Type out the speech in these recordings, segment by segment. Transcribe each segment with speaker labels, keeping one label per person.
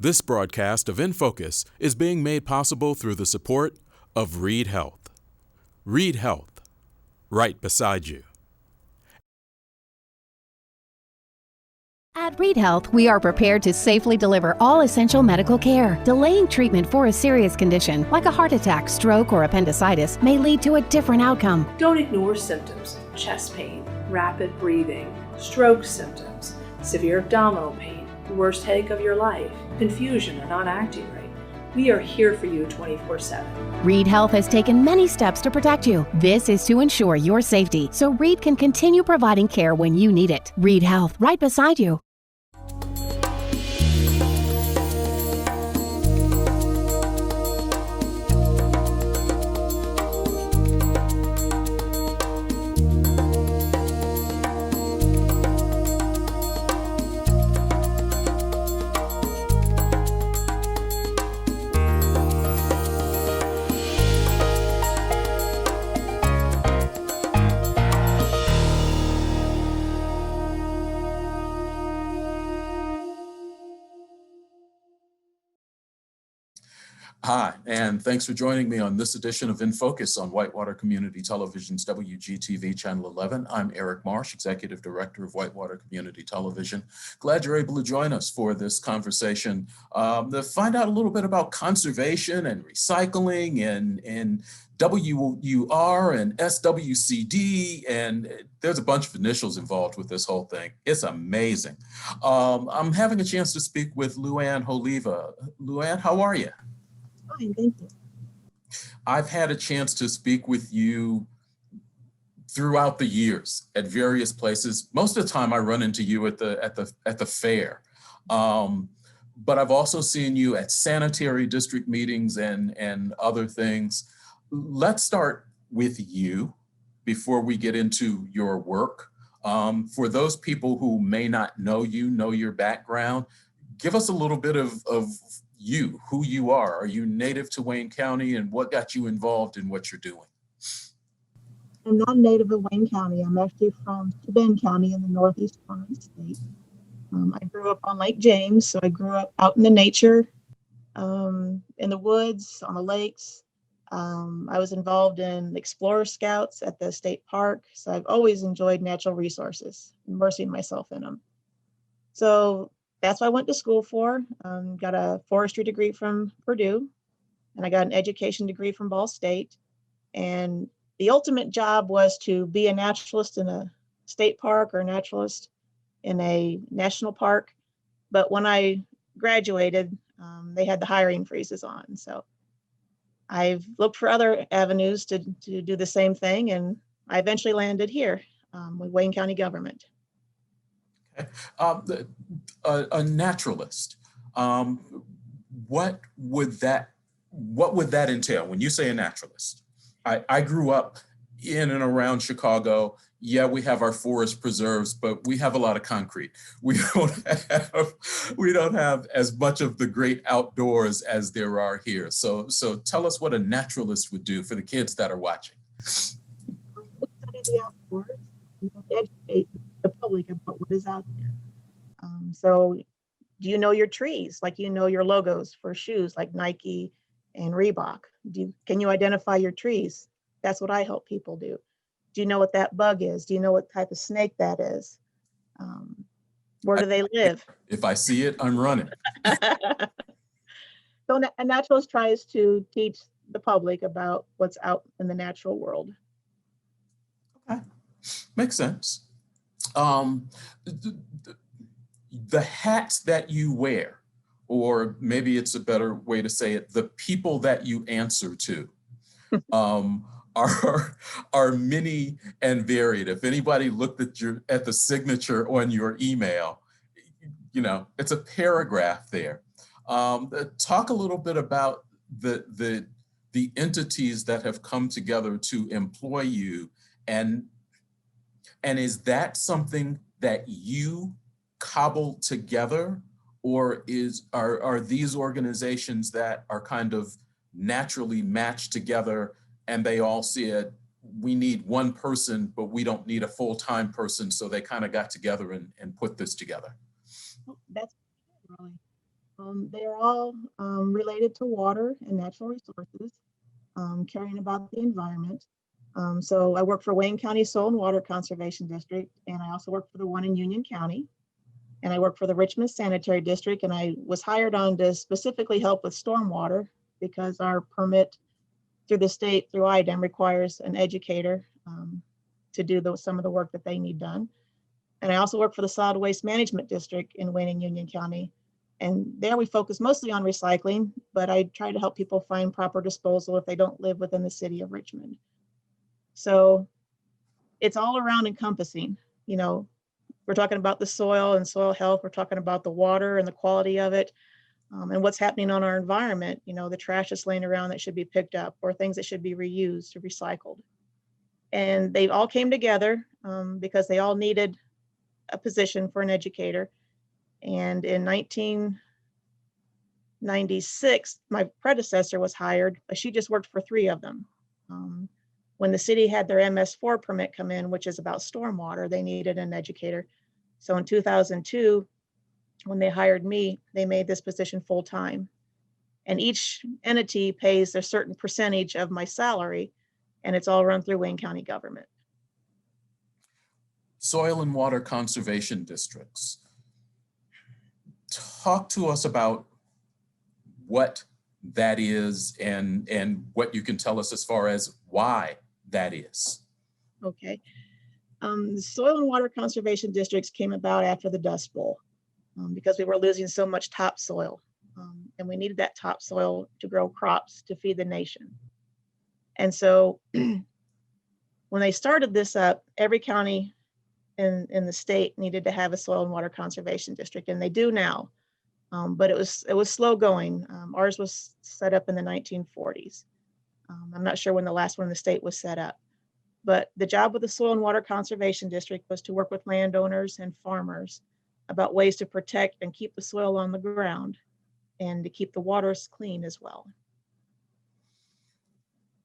Speaker 1: This broadcast of In Focus is being made possible through the support of Reed Health. Reed Health, right beside you.
Speaker 2: At Reed Health, we are prepared to safely deliver all essential medical care. Delaying treatment for a serious condition, like a heart attack, stroke, or appendicitis, may lead to a different outcome.
Speaker 3: Don't ignore symptoms: chest pain, rapid breathing, stroke symptoms, severe abdominal pain, worst headache of your life, confusion or not acting right. We are here for you 24/7.
Speaker 2: Reed Health has taken many steps to protect you. This is to ensure your safety, so Reed can continue providing care when you need it. Reed Health, right beside you.
Speaker 1: Hi, and thanks for joining me on this edition of In Focus on Whitewater Community Television's WGTV Channel 11. I'm Eric Marsh, Executive Director of Whitewater Community Television. Glad you're able to join us for this conversation to find out a little bit about conservation and recycling and WUR and SWCD, and there's a bunch of initials involved with this whole thing. It's amazing. I'm having a chance to speak with LuAnne Holeva. LuAnne, how are you?
Speaker 4: Fine, thank you.
Speaker 1: I've had a chance to speak with you throughout the years at various places. Most of the time I run into you at the fair. But I've also seen you at sanitary district meetings and other things. Let's start with you before we get into your work. For those people who may not know you, know your background, give us a little bit of you, who you are. Are you native to Wayne County, and what got you involved in what you're doing?
Speaker 4: I'm not native of Wayne County. I'm actually from Bend County in the northeast corner of the state. I grew up on Lake James, so I grew up out in the nature, in the woods, on the lakes. I was involved in Explorer Scouts at the state park, so I've always enjoyed natural resources, immersing myself in them. So that's what I went to school for. Got a forestry degree from Purdue, and I got an education degree from Ball State. And the ultimate job was to be a naturalist in a state park or a naturalist in a national park. But when I graduated, they had the hiring freezes on. So I've looked for other avenues to do the same thing, and I eventually landed here with Wayne County government.
Speaker 1: A naturalist. What would that entail when you say a naturalist? I grew up in and around Chicago. Yeah, we have our forest preserves, but we have a lot of concrete. We don't have as much of the great outdoors as there are here. So tell us what a naturalist would do for the kids that are watching.
Speaker 4: Study the outdoors, educate the public about what is out there. So do you know your trees? Like, you know your logos for shoes like Nike and Reebok. Can you identify your trees? That's what I help people do. Do you know what that bug is? Do you know what type of snake that is? Where do they live?
Speaker 1: If I see it, I'm running.
Speaker 4: So a naturalist tries to teach the public about what's out in the natural world.
Speaker 1: Okay, makes sense. The hats that you wear, or maybe it's a better way to say it, the people that you answer to, are many and varied. If anybody looked at the signature on your email, you know, it's a paragraph there. Talk a little bit about the entities that have come together to employ you, and is that something that you cobble together, or are these organizations that are kind of naturally matched together and they all said, we need one person, but we don't need a full-time person, so they kind of got together and put this together?
Speaker 4: That's really They are all related to water and natural resources, caring about the environment. So I work for Wayne County Soil and Water Conservation District, and I also work for the one in Union County. And I work for the Richmond Sanitary District, and I was hired on to specifically help with stormwater because our permit through the state, through IDEM, requires an educator to do some of the work that they need done. And I also work for the Solid Waste Management District in Wayne and Union County. And there we focus mostly on recycling, but I try to help people find proper disposal if they don't live within the city of Richmond. So it's all around encompassing, you know, we're talking about the soil and soil health. We're talking about the water and the quality of it, and what's happening on our environment. You know, the trash that's laying around that should be picked up, or things that should be reused or recycled. And they all came together because they all needed a position for an educator. And in 1996, my predecessor was hired, but she just worked for 3 of them. When the city had their MS4 permit come in, which is about stormwater, they needed an educator. So in 2002, when they hired me, they made this position full-time. And each entity pays a certain percentage of my salary, and it's all run through Wayne County government.
Speaker 1: Soil and water conservation districts. Talk to us about what that is and what you can tell us as far as why that is.
Speaker 4: Okay. The soil and water conservation districts came about after the Dust Bowl because we were losing so much topsoil, and we needed that topsoil to grow crops to feed the nation. And so when they started this up, every county in the state needed to have a soil and water conservation district, and they do now. But it was slow going. Ours was set up in the 1940s. I'm not sure when the last one in the state was set up. But the job of the Soil and Water Conservation District was to work with landowners and farmers about ways to protect and keep the soil on the ground and to keep the waters clean as well.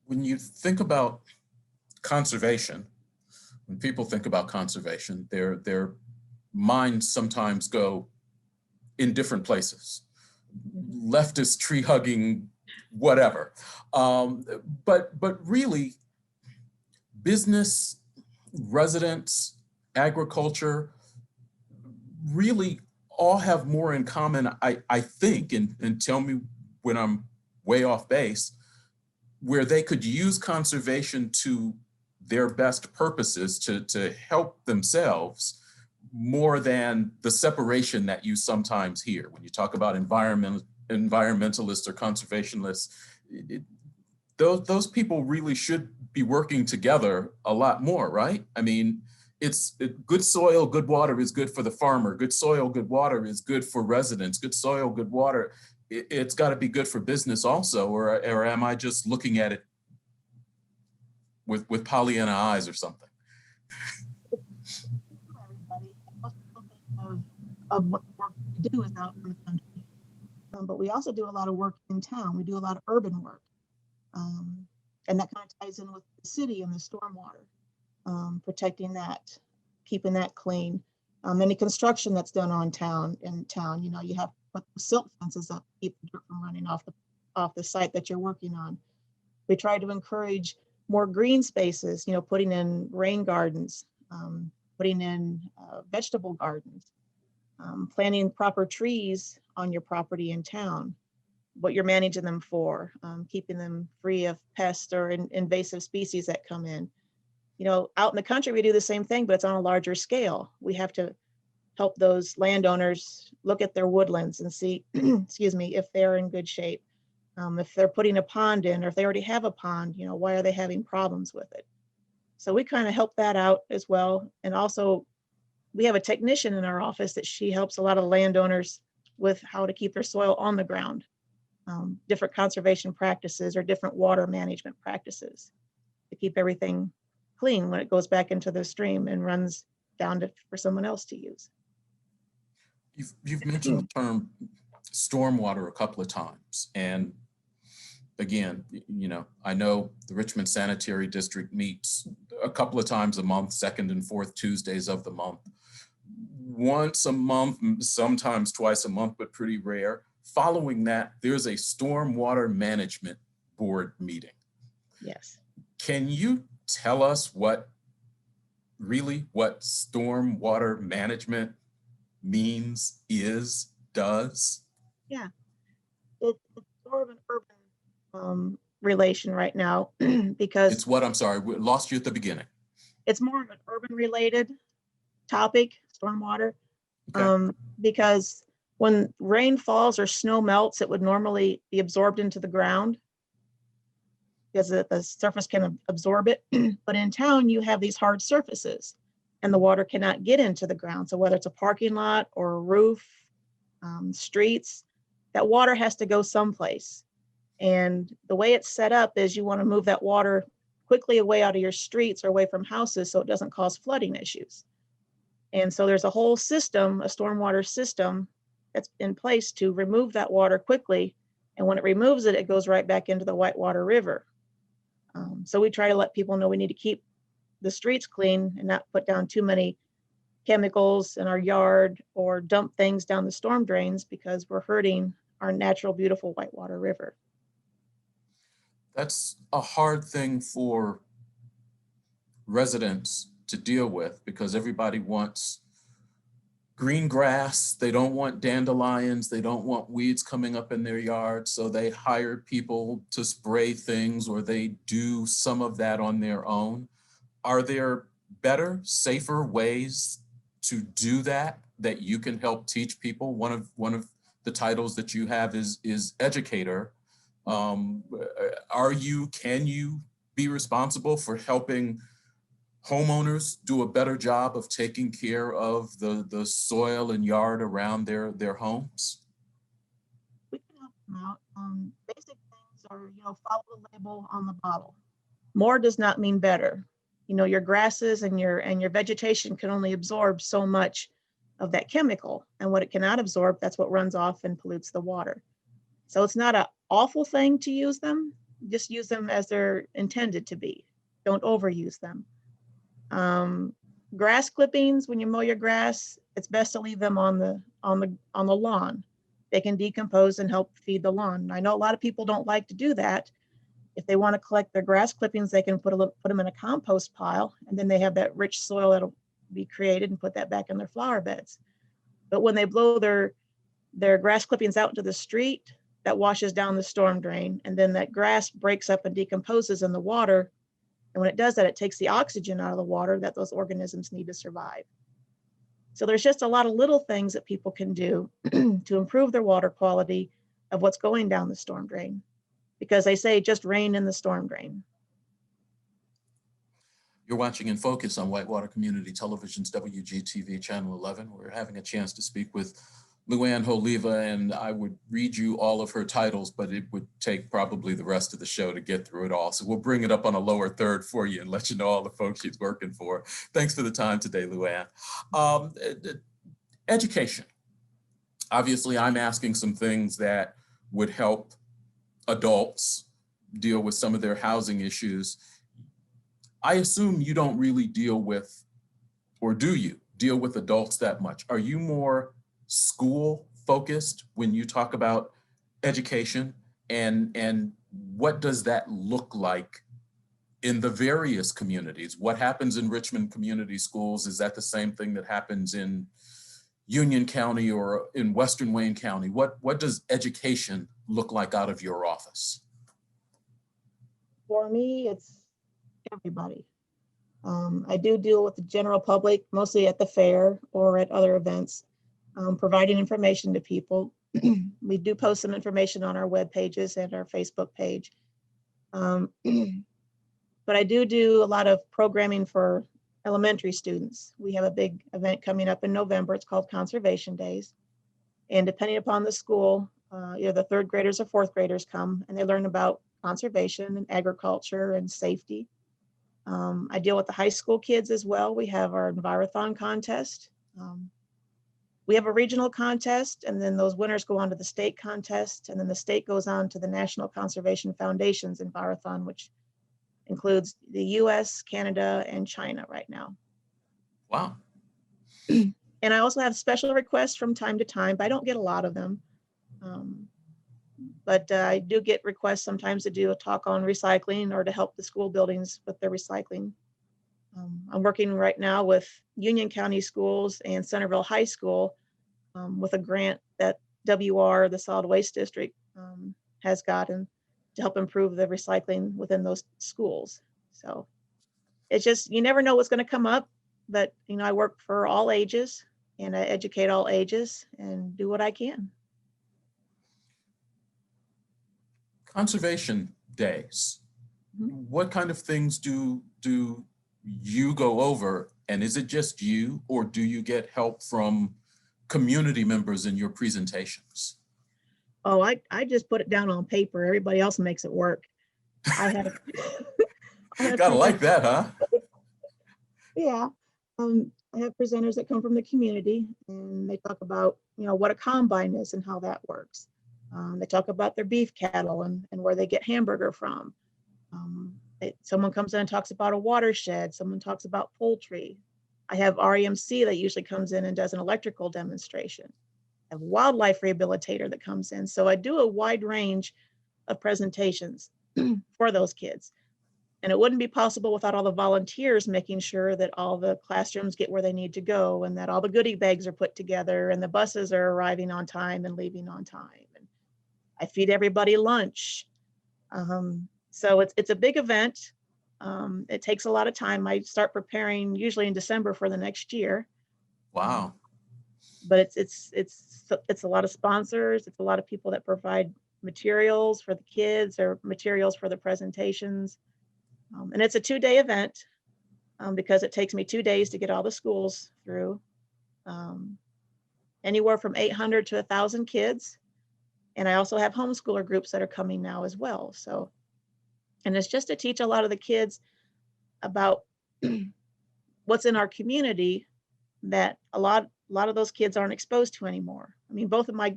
Speaker 1: When you think about conservation, when people think about conservation, their minds sometimes go in different places. Leftist, tree hugging, whatever. But really, business, residents, agriculture, really all have more in common, I think, and tell me when I'm way off base, where they could use conservation to their best purposes to help themselves more than the separation that you sometimes hear when you talk about environmentalists or conservationists. Those people really should be working together a lot more, right? I mean, good soil, good water is good for the farmer. Good soil, good water is good for residents. Good soil, good water, it's got to be good for business also, or am I just looking at it with Pollyanna eyes or something?
Speaker 4: Of what work we do is out in the country. But we also do a lot of work in town. We do a lot of urban work. And that kind of ties in with the city and the stormwater, protecting that, keeping that clean. Any construction that's done in town, you know, you have to put silt fences up to keep the dirt from running off the site that you're working on. We try to encourage more green spaces, you know, putting in rain gardens, putting in vegetable gardens, planting proper trees on your property in town, what you're managing them for, keeping them free of pests or invasive species that come in. You know, out in the country, we do the same thing, but it's on a larger scale. We have to help those landowners look at their woodlands and see, excuse me, if they're in good shape. If they're putting a pond in, or if they already have a pond, you know, why are they having problems with it? So we kind of help that out as well. And also, we have a technician in our office that she helps a lot of landowners with how to keep their soil on the ground, different conservation practices or different water management practices to keep everything clean when it goes back into the stream and runs down for someone else to use.
Speaker 1: You've mentioned the term stormwater a couple of times. And again, you know, I know the Richmond Sanitary District meets a couple of times a month, second and fourth Tuesdays of the month. Once a month, sometimes twice a month, but pretty rare. following that, there's a Stormwater Management Board meeting.
Speaker 4: Yes.
Speaker 1: Can you tell us what stormwater management means, does?
Speaker 4: Yeah. It's sort of an urban relation right now because
Speaker 1: It's what, I'm sorry, we lost you at the beginning.
Speaker 4: it's more of an urban related topic, stormwater,
Speaker 1: Okay.
Speaker 4: because when rain falls or snow melts, it would normally be absorbed into the ground because the surface can absorb it. But in town, you have these hard surfaces and the water cannot get into the ground. So whether it's a parking lot or a roof, streets, that water has to go someplace. And the way it's set up is you want to move that water quickly away out of your streets or away from houses so it doesn't cause flooding issues. And so there's a whole system, a stormwater system that's in place to remove that water quickly. And when it removes it, it goes right back into the Whitewater River. So we try to let people know we need to keep the streets clean and not put down too many chemicals in our yard or dump things down the storm drains because we're hurting our natural, beautiful Whitewater River.
Speaker 1: That's a hard thing for residents to deal with because everybody wants green grass. They don't want dandelions. They don't want weeds coming up in their yard. So they hire people to spray things or they do some of that on their own. Are there better, safer ways to do that you can help teach people? One of the titles that you have is educator. Can you be responsible for helping homeowners do a better job of taking care of the soil and yard around their homes?
Speaker 4: We can help them out. Basic things are, follow the label on the bottle. More does not mean better. Your grasses and your vegetation can only absorb so much of that chemical, and what it cannot absorb, that's what runs off and pollutes the water. So it's not an awful thing to use them. Just use them as they're intended to be. Don't overuse them. Grass clippings, when you mow your grass, it's best to leave them on the lawn. They can decompose and help feed the lawn. I know a lot of people don't like to do that. If they want to collect their grass clippings, they can put them in a compost pile, and then they have that rich soil that'll be created and put that back in their flower beds. But when they blow their grass clippings out into the street, that washes down the storm drain, and then that grass breaks up and decomposes in the water. And when it does that, it takes the oxygen out of the water that those organisms need to survive. So there's just a lot of little things that people can do to improve their water quality of what's going down the storm drain, because they say just rain in the storm drain.
Speaker 1: You're watching In Focus on Whitewater Community Television's WGTV Channel 11. We're having a chance to speak with LuAnne Holeva, and I would read you all of her titles, but it would take probably the rest of the show to get through it all. So we'll bring it up on a lower third for you and let you know all the folks she's working for. Thanks for the time today, LuAnne. Education. Obviously, I'm asking some things that would help adults deal with some of their housing issues. I assume you don't really deal with, or do you deal with adults that much? Are you more school focused when you talk about education, and what does that look like in the various communities? What happens in Richmond Community Schools? Is that the same thing that happens in Union County or in Western Wayne County? What does education look like out of your office?
Speaker 4: For me, it's everybody. I do deal with the general public, mostly at the fair or at other events, providing information to people. We do post some information on our web pages and our Facebook page. But I do a lot of programming for elementary students. We have a big event coming up in November. It's called Conservation Days. And depending upon the school, either the third graders or fourth graders come and they learn about conservation and agriculture and safety. I deal with the high school kids as well. We have our Envirothon contest. We have a regional contest, and then those winners go on to the state contest, and then the state goes on to the National Conservation Foundation's Envirothon, which includes the US, Canada, and China right now.
Speaker 1: Wow.
Speaker 4: And I also have special requests from time to time, but I don't get a lot of them. Um, but I do get requests sometimes to do a talk on recycling or to help the school buildings with their recycling. I'm working right now with Union County Schools and Centerville High School with a grant that WR, the Solid Waste District, has gotten to help improve the recycling within those schools. So it's just, you never know what's going to come up, but I work for all ages and I educate all ages and do what I can.
Speaker 1: Conservation days.
Speaker 4: Mhm.
Speaker 1: What kind of things do you go over? And is it just you, or do you get help from community members in your presentations?
Speaker 4: Oh, I just put it down on paper. Everybody else makes it work. I have, I have
Speaker 1: Gotta like
Speaker 4: presenters,
Speaker 1: that, huh?
Speaker 4: yeah. I have presenters that come from the community and they talk about, what a combine is and how that works. They talk about their beef cattle and where they get hamburger from. Someone comes in and talks about a watershed. Someone talks about poultry. I have REMC that usually comes in and does an electrical demonstration. I have a wildlife rehabilitator that comes in. So I do a wide range of presentations for those kids. And it wouldn't be possible without all the volunteers making sure that all the classrooms get where they need to go and that all the goodie bags are put together and the buses are arriving on time and leaving on time. And I feed everybody lunch. So it's a big event. It takes a lot of time. I start preparing usually in December for the next year.
Speaker 1: Wow.
Speaker 4: But it's a lot of sponsors. It's a lot of people that provide materials for the kids or materials for the presentations. And it's a 2-day event because it takes me 2 days to get all the schools through. Anywhere from 800 to 1,000 kids. And I also have homeschooler groups that are coming now as well. So, and it's just to teach a lot of the kids about what's in our community that a lot of those kids aren't exposed to anymore. I mean, both of my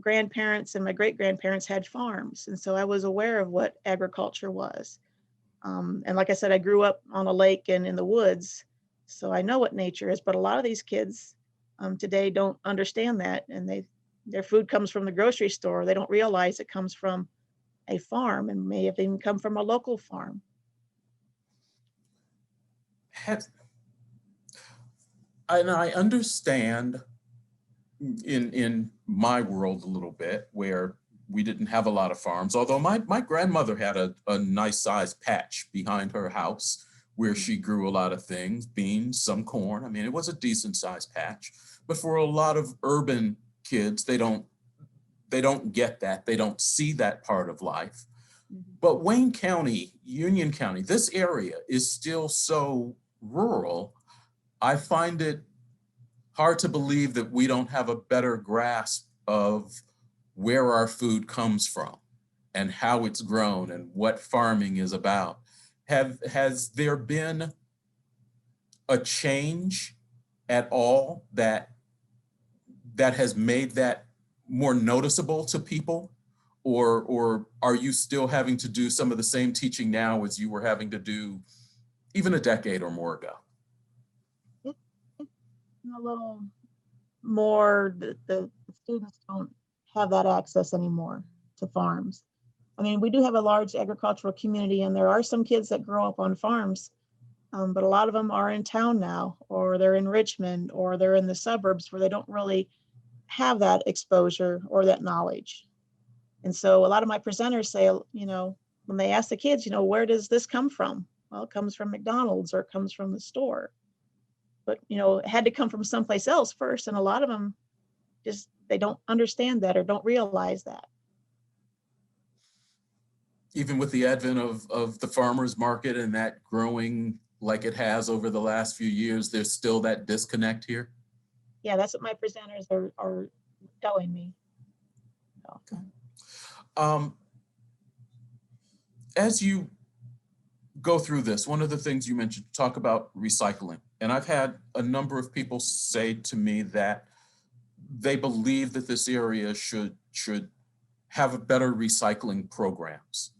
Speaker 4: grandparents and my great-grandparents had farms. And so I was aware of what agriculture was. And like I said, I grew up on a lake and in the woods, so I know what nature is. But a lot of these kids today don't understand that, and their food comes from the grocery store. They don't realize it comes from a farm and may have even come from a local farm.
Speaker 1: And I understand in my world a little bit where we didn't have a lot of farms, although my grandmother had a nice sized patch behind her house where she grew a lot of things, beans, some corn. I mean, it was a decent sized patch. But for a lot of urban kids, they don't get that. They don't see that part of life. But Wayne County, Union County, this area is still so rural. I find it hard to believe that we don't have a better grasp of where our food comes from and how it's grown and what farming is about. Has there been a change at all that has made that more noticeable to people? Or are you still having to do some of the same teaching now as you were having to do even a decade or more ago?
Speaker 4: It's a little more, the students don't have that access anymore to farms. I mean, we do have a large agricultural community and there are some kids that grow up on farms, but a lot of them are in town now, or they're in Richmond, or they're in the suburbs where they don't really have that exposure or that knowledge. And so a lot of my presenters say, when they ask the kids, where does this come from? Well, it comes from McDonald's or it comes from the store. But, it had to come from someplace else first. And a lot of them just, they don't understand that or don't realize that.
Speaker 1: Even with the advent of the farmers market and that growing like it has over the last few years, there's still that disconnect here?
Speaker 4: Yeah, that's what my presenters are telling me.
Speaker 1: Okay. As you go through this, one of the things you mentioned, talk about recycling. And I've had a number of people say to me that they believe that this area should have a better recycling programs.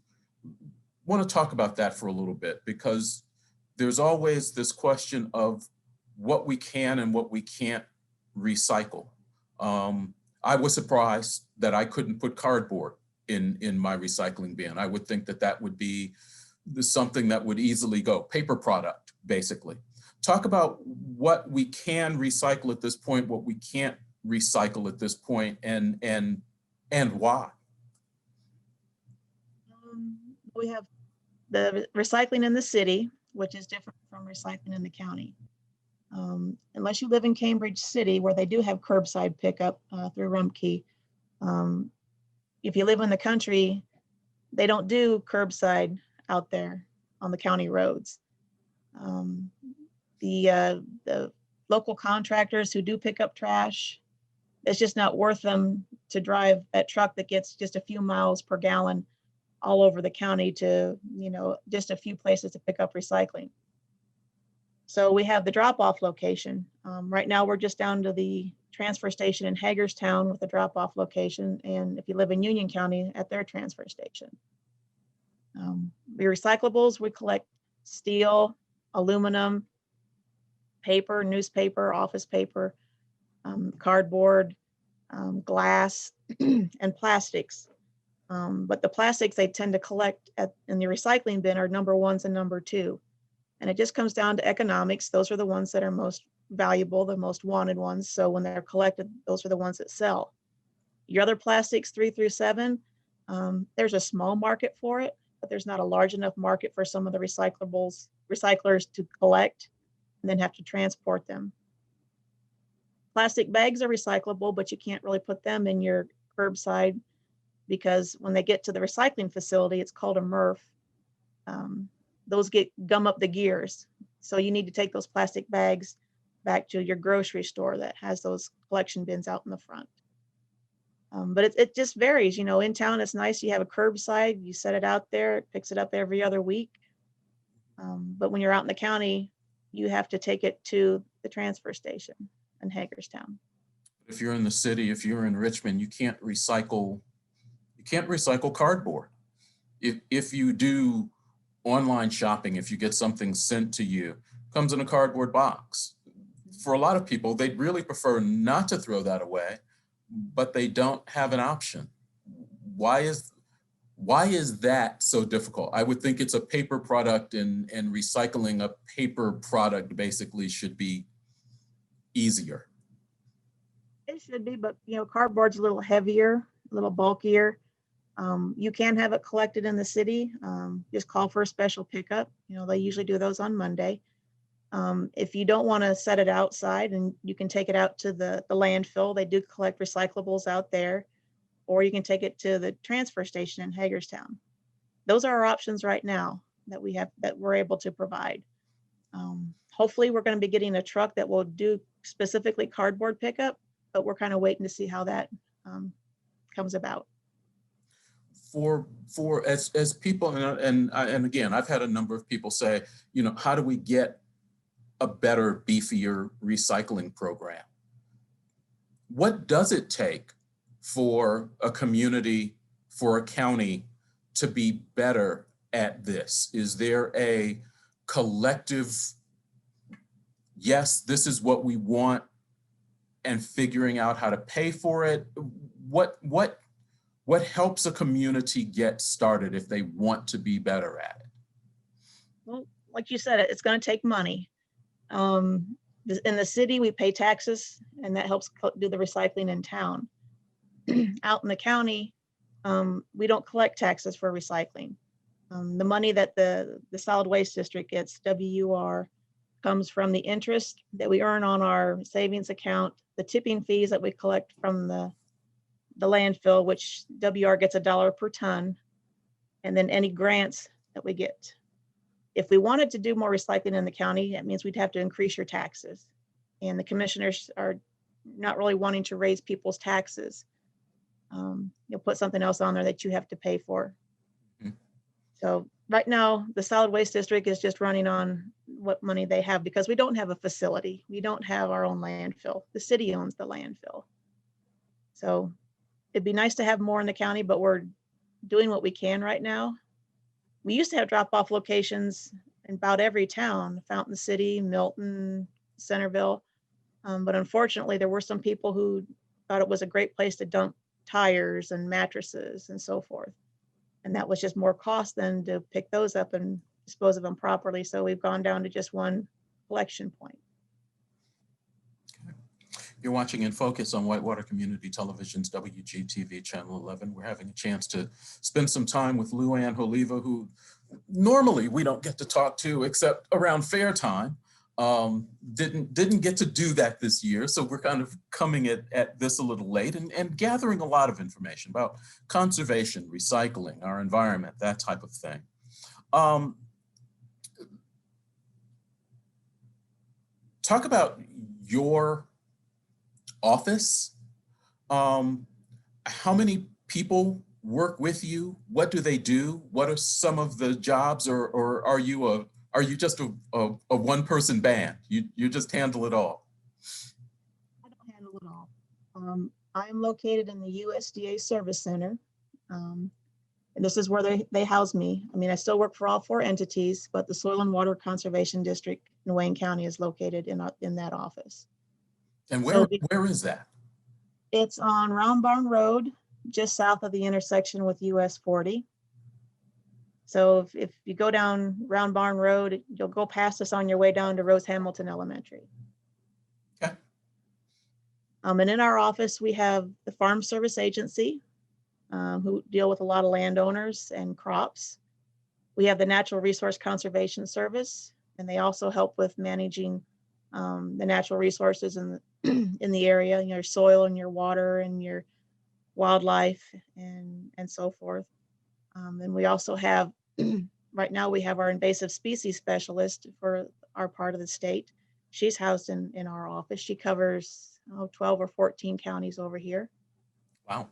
Speaker 1: Want to talk about that for a little bit, because there's always this question of what we can and what we can't recycle. I was surprised that I couldn't put cardboard in my recycling bin. I would think that that would be something that would easily go. Paper product, basically. Talk about what we can recycle at this point, what we can't recycle at this point, and why.
Speaker 4: We have the recycling in the city, which is different from recycling in the county. Unless you live in Cambridge City, where they do have curbside pickup through Rumpke. If you live in the country, they don't do curbside out there on the county roads. The local contractors who do pick up trash, it's just not worth them to drive that truck that gets just a few miles per gallon all over the county to, just a few places to pick up recycling. So we have the drop-off location. Right now, we're just down to the transfer station in Hagerstown with a drop-off location, and if you live in Union County, at their transfer station. The recyclables, we collect steel, aluminum, paper, newspaper, office paper, cardboard, glass, and plastics. But the plastics they tend to collect in the recycling bin are number ones and number two. And it just comes down to economics. Those are the ones that are most valuable, the most wanted ones. So when they're collected, those are the ones that sell. Your other plastics, 3 through 7, there's a small market for it, but there's not a large enough market for some of the recyclers to collect and then have to transport them. Plastic bags are recyclable, but you can't really put them in your curbside because when they get to the recycling facility, it's called a MRF. Those gum up the gears. So you need to take those plastic bags back to your grocery store that has those collection bins out in the front. But it just varies. In town, it's nice. You have a curbside, you set it out there, it picks it up every other week. But when you're out in the county, you have to take it to the transfer station in Hagerstown.
Speaker 1: If you're in the city, if you're in Richmond, you can't recycle cardboard. If you do online shopping, if you get something sent to you, comes in a cardboard box. For a lot of people, they'd really prefer not to throw that away, but they don't have an option. Why is that so difficult? I would think it's a paper product, and recycling a paper product basically should be easier.
Speaker 4: It should be, but cardboard's a little heavier, a little bulkier. You can have it collected in the city. Just call for a special pickup. They usually do those on Monday. If you don't want to set it outside, and you can take it out to the landfill, they do collect recyclables out there, or you can take it to the transfer station in Hagerstown. Those are our options right now that we're able to provide. Hopefully we're going to be getting a truck that will do specifically cardboard pickup, but we're kind of waiting to see how that comes about. As people, and again, I've had a number of people say, how do we get a better, beefier recycling program? What does it take for a community, for a county to be better at this? Is there a collective, yes, this is what we want, and figuring out how to pay for it? What helps a community get started if they want to be better at it? Well, like you said, it's going to take money. In the city, we pay taxes, and that helps do the recycling in town. Out in the county, we don't collect taxes for recycling. The money that the solid waste district gets, WUR, comes from the interest that we earn on our savings account, the tipping fees that we collect from the landfill, which WR gets $1 per ton, and then any grants that we get. If we wanted to do more recycling in the county, that means we'd have to increase your taxes. And the commissioners are not really wanting to raise people's taxes. You'll put something else on there that you have to pay for. Mm-hmm. So right now, the solid waste district is just running on what money they have, because we don't have a facility. We don't have our own landfill. The city owns the landfill. So it'd be nice to have more in the county, but we're doing what we can right now. We used to have drop-off locations in about every town, Fountain City, Milton, Centerville. But unfortunately, there were some people who thought it was a great place to dump tires and mattresses and so forth. And that was just more cost than to pick those up and dispose of them properly. So we've gone down to just one collection point.
Speaker 1: You're watching In Focus on Whitewater Community Television's WGTV Channel 11. We're having a chance to spend some time with LuAnne Holeva, who normally we don't get to talk to except around fair time. Didn't get to do that this year, so we're kind of coming at this a little late and gathering a lot of information about conservation, recycling, our environment, that type of thing. Talk about your office. How many people work with you? What do they do? What are some of the jobs, or are you just a one-person band? You just handle it all?
Speaker 4: I don't handle it all. I'm located in the USDA Service Center. And this is where they house me. I mean, I still work for all 4 entities, but the Soil and Water Conservation District in Wayne County is located in that office.
Speaker 1: And where is that?
Speaker 4: It's on Round Barn Road, just south of the intersection with US 40. So if you go down Round Barn Road, you'll go past us on your way down to Rose Hamilton Elementary.
Speaker 1: Okay.
Speaker 4: And in our office, we have the Farm Service Agency, who deal with a lot of landowners and crops. We have the Natural Resource Conservation Service, and they also help with managing the natural resources in the area, your soil and your water and your wildlife and so forth. And we also have, right now we have our invasive species specialist for our part of the state. She's housed in our office. She covers 12 or 14 counties over here.
Speaker 1: Wow.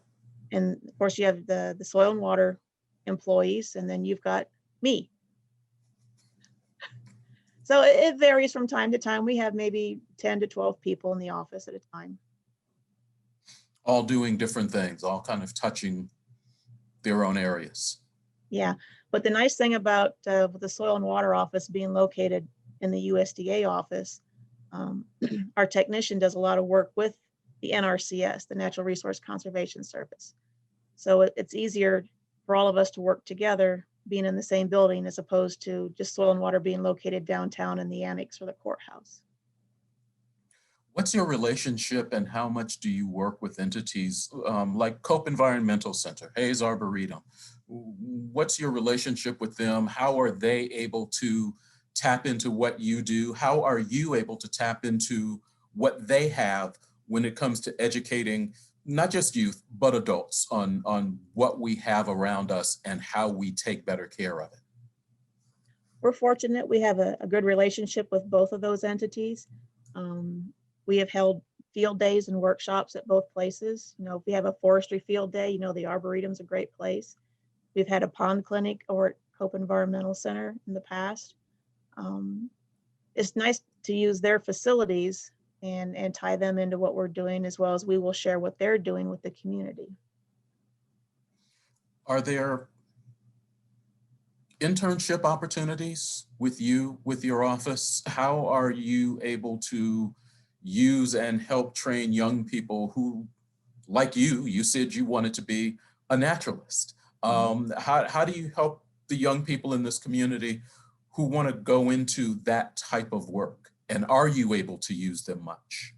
Speaker 4: And of course you have the soil and water employees, and then you've got me. So it varies from time to time. We have maybe 10 to 12 people in the office at a time.
Speaker 1: All doing different things, all kind of touching their own areas.
Speaker 4: Yeah, but the nice thing about the Soil and Water Office being located in the USDA office, our technician does a lot of work with the NRCS, the Natural Resource Conservation Service. So it's easier for all of us to work together being in the same building as opposed to just Soil and Water being located downtown in the annex or the courthouse.
Speaker 1: What's your relationship and how much do you work with entities like Cope Environmental Center, Hayes Arboretum? What's your relationship with them? How are they able to tap into what you do? How are you able to tap into what they have when it comes to educating not just youth, but adults on what we have around us and how we take better care of it?
Speaker 4: We're fortunate we have a good relationship with both of those entities. We have held field days and workshops at both places. If we have a forestry field day, the Arboretum's a great place. We've had a pond clinic over at Cope Environmental Center in the past. It's nice to use their facilities and tie them into what we're doing, as well as we will share what they're doing with the community.
Speaker 1: Are there internship opportunities with you, with your office? How are you able to use and help train young people who, like you said you wanted to be a naturalist? How do you help the young people in this community who want to go into that type of work? And are you able to use them much?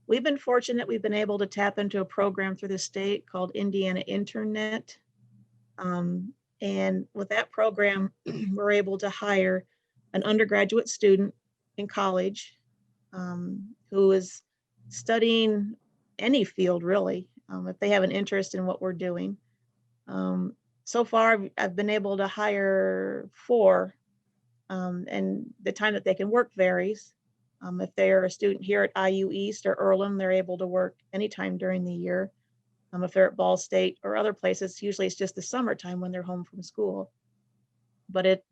Speaker 4: We've been fortunate. We've been able to tap into a program through the state called Indiana Internet. And with that program, we're able to hire an undergraduate student in college who is studying any field, really, if they have an interest in what we're doing. So far, I've been able to hire 4, and the time that they can work varies. If they're a student here at IU East or Earlham, they're able to work anytime during the year. If they're at Ball State or other places, usually it's just the summertime when they're home from school. But it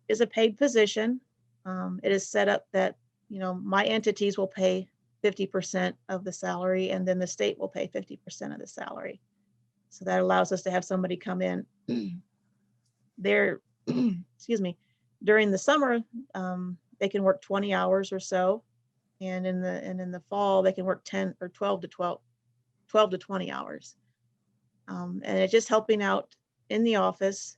Speaker 4: is a paid position. It is set up that, my entities will pay 50% of the salary, and then the state will pay 50% of the salary. So that allows us to have somebody come in there, excuse me, during the summer. They can work 20 hours or so, and in the fall they can work 10 or 12 to 20 hours. And it's just helping out in the office.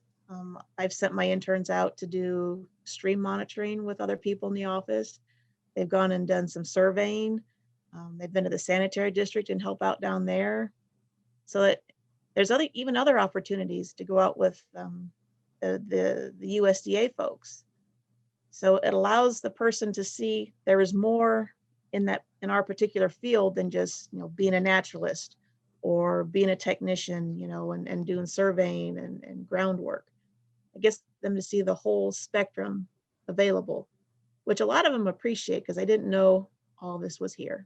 Speaker 4: I've sent my interns out to do stream monitoring with other people in the office. They've gone and done some surveying. They've been to the sanitary district and help out down there. So that there's even other opportunities to go out with the USDA folks. So it allows the person to see there is more in our particular field than just, being a naturalist or being a technician, and doing surveying and groundwork. I guess them to see the whole spectrum available, which a lot of them appreciate because I didn't know all this was here.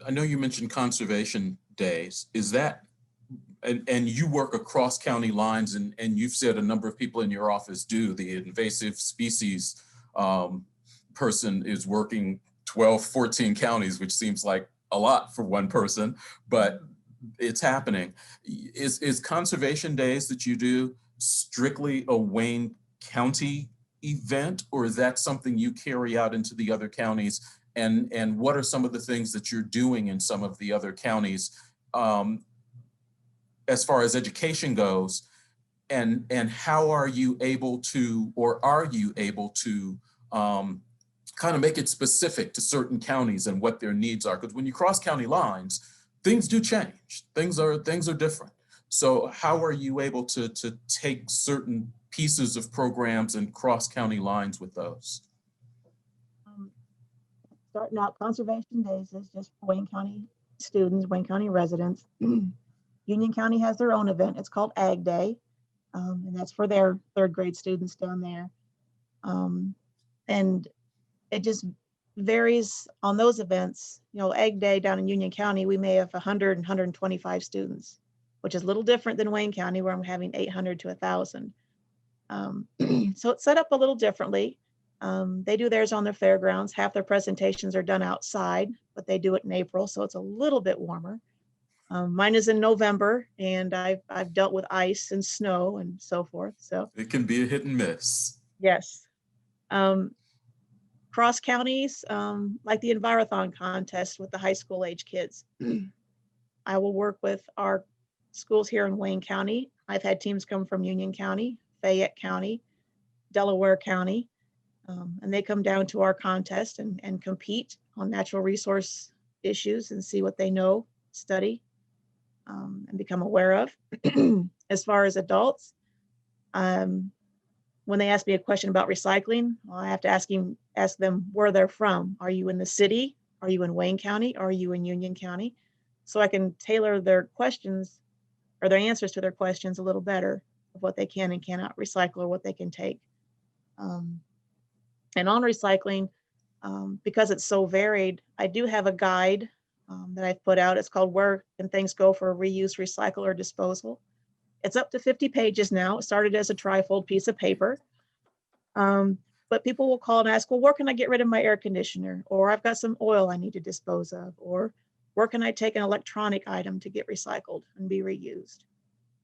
Speaker 1: I know you mentioned conservation days. Is that, and you work across county lines, and you've said a number of people in your office do, the invasive species person is working 12, 14 counties, which seems like a lot for one person, but it's happening. Is conservation days that you do strictly a Wayne County event, or is that something you carry out into the other counties? And what are some of the things that you're doing in some of the other counties as far as education goes? And how are you able to, or are you able to kind of make it specific to certain counties and what their needs are? Because when you cross county lines, things do change. Things are different. So how are you able to take certain pieces of programs and cross county lines with those?
Speaker 4: Starting out, conservation days is just Wayne County students, Wayne County residents. Union County has their own event. It's called Ag Day, and that's for their third grade students down there. And it just varies on those events. Ag Day down in Union County, we may have 100 and 125 students, which is a little different than Wayne County, where I'm having 800 to 1,000. So it's set up a little differently. They do theirs on their fairgrounds. Half their presentations are done outside, but they do it in April, so it's a little bit warmer. Mine is in November, and I've dealt with ice and snow and so forth. So
Speaker 1: it can be a hit and miss.
Speaker 4: Yes. Cross counties, like the Envirothon contest with the high school age kids. I will work with our schools here in Wayne County. I've had teams come from Union County, Fayette County, Delaware County, and they come down to our contest and compete on natural resource issues and see what they know, study, and become aware of. As far as adults, when they ask me a question about recycling, well, I have to ask them where they're from. Are you in the city? Are you in Wayne County? Are you in Union County? So I can tailor their questions or their answers to their questions a little better of what they can and cannot recycle or what they can take. And on recycling, because it's so varied, I do have a guide that I've put out. It's called Where Can Things Go for Reuse, Recycle, or Disposal. It's up to 50 pages now. It started as a trifold piece of paper. But people will call and ask, well, where can I get rid of my air conditioner? Or I've got some oil I need to dispose of. Or where can I take an electronic item to get recycled and be reused?